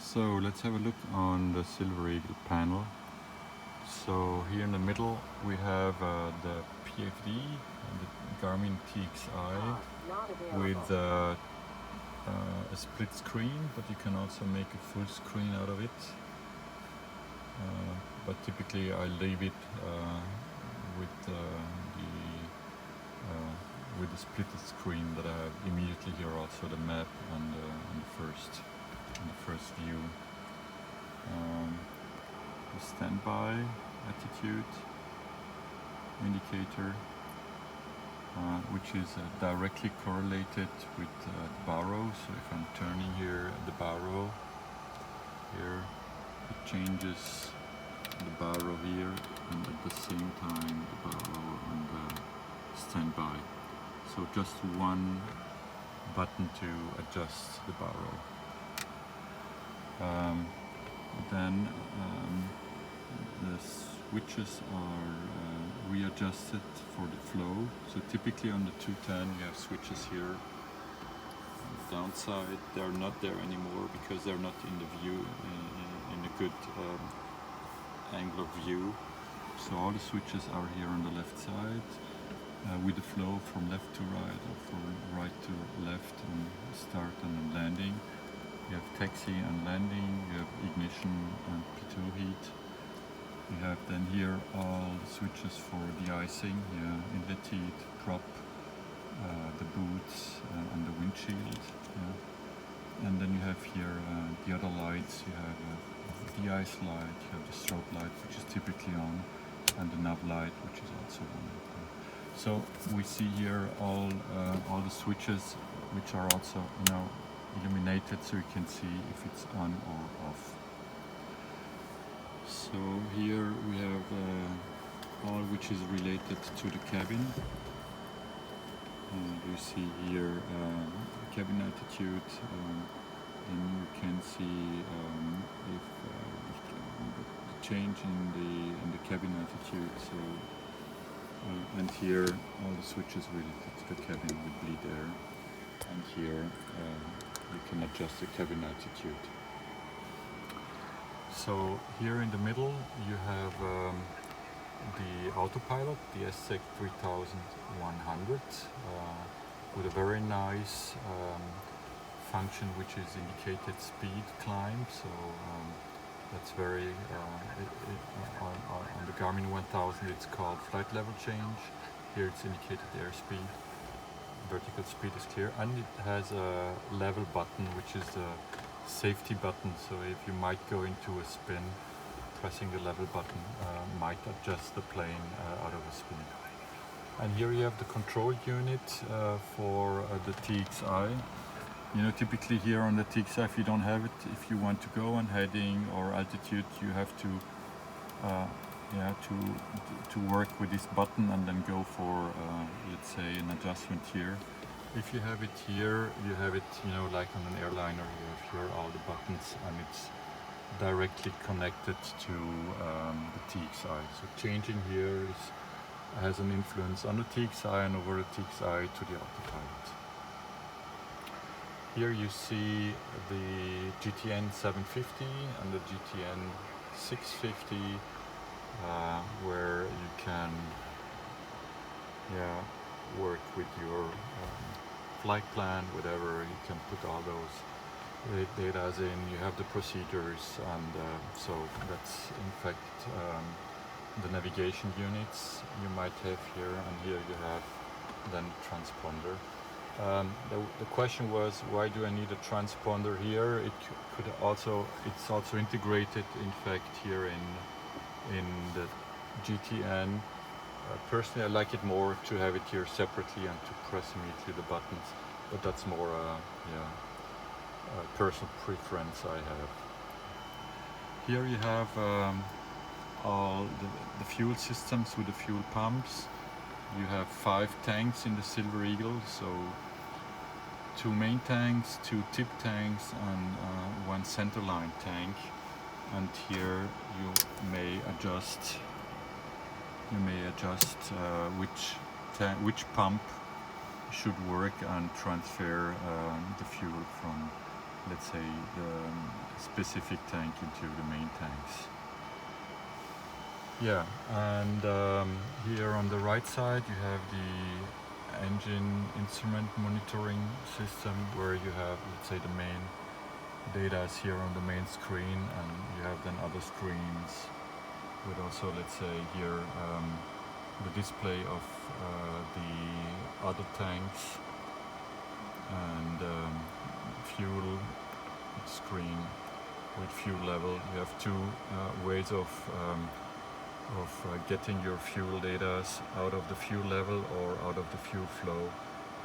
So let's have a look on the Silver Eagle panel. So here in the middle we have the PFD and the Garmin TXI with a split screen, but you can also make a full screen out of it. But typically I leave it with with the split screen that I have immediately here, also the map on the first view. The standby attitude indicator, which is directly correlated with the barrow. So if I'm turning here the barrow here, it changes the barrow here, and at the same time the barrow on the standby. So just one button to adjust the barrow. Then the switches are readjusted for the flow. So typically on the 210 you have switches here. On the downside they're not there anymore because they're not in the view, in a good angle of view. So all the switches are here on the left side, with the flow from left to right or from right to left on start and landing. You have taxi and landing, you have ignition and pitot heat. You have then here all the switches for de-icing, inlet heat, prop, the boots and the windshield. And then you have here the other lights. You have a de-ice light, you have the strobe light, which is typically on, and the nav light, which is also on. So we see here all the switches, which are also illuminated, so you can see if it's on or off. So here we have all which is related to the cabin. You see here cabin altitude, and you can see if the change in the cabin altitude. So and here all the switches related to the cabin with bleed air, and here you can adjust the cabin altitude. So here in the middle you have the Autopilot, the SX 3100, with a very nice function which is indicated speed climb. So that's very on the Garmin 1000 it's called flight level change. Here it's indicated airspeed. Vertical speed is clear, and it has a level button, which is the safety button. So if you might go into a spin, pressing the level button might adjust the plane out of a spin. And here you have the control unit for the TXI. Typically here on the TXI, if you don't have it, if you want to go on heading or altitude, you have to to work with this button and then go for let's say an adjustment here. If you have it here, you have it like on an airliner. You have here all the buttons, and it's directly connected to the TXI. So changing here has an influence on the TXI and over the TXI to the Autopilot. Here you see the GTN 750 and the GTN 650, where you can work with your flight plan, whatever. You can put all those data in. You have the procedures, and so that's in fact the navigation units you might have here, and here you have then transponder. The question was, why do I need a transponder here? It's also integrated in fact here in the GTN. Personally I like it more to have it here separately and to press immediately the buttons, but that's more a personal preference I have. Here you have all the fuel systems with the fuel pumps. You have 5 tanks in the Silver Eagle, so 2 main tanks, 2 tip tanks, and 1 centerline tank. And here you may adjust which pump should work and transfer the fuel from let's say, the specific tank into the main tanks. Yeah, and here on the right side you have the engine instrument monitoring system, where you have, let's say, the main data is here on the main screen, and you have then other screens with also, let's say, here the display of the other tanks, and fuel screen with fuel level. You have two ways of getting your fuel data out of the fuel level or out of the fuel flow.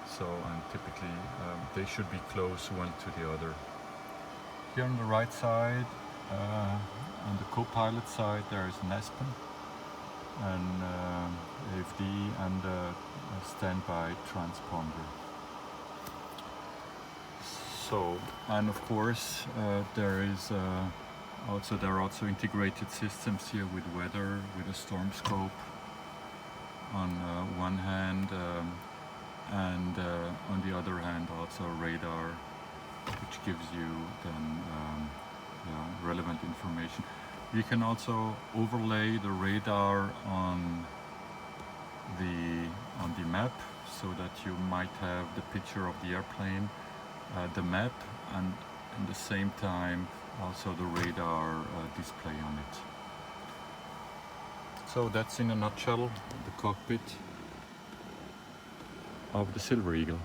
So, and typically they should be close one to the other. Here on the right side, on the co-pilot side, there is an Aspen, an AFD, and a standby transponder. So, and of course there are also integrated systems here with weather, with a storm scope on one hand, and on the other hand also radar, which gives you then relevant information. You can also overlay the radar on the map, so that you might have the picture of the airplane, the map, and at the same time also the radar display on it. So that's in a nutshell the cockpit of the Silver Eagle.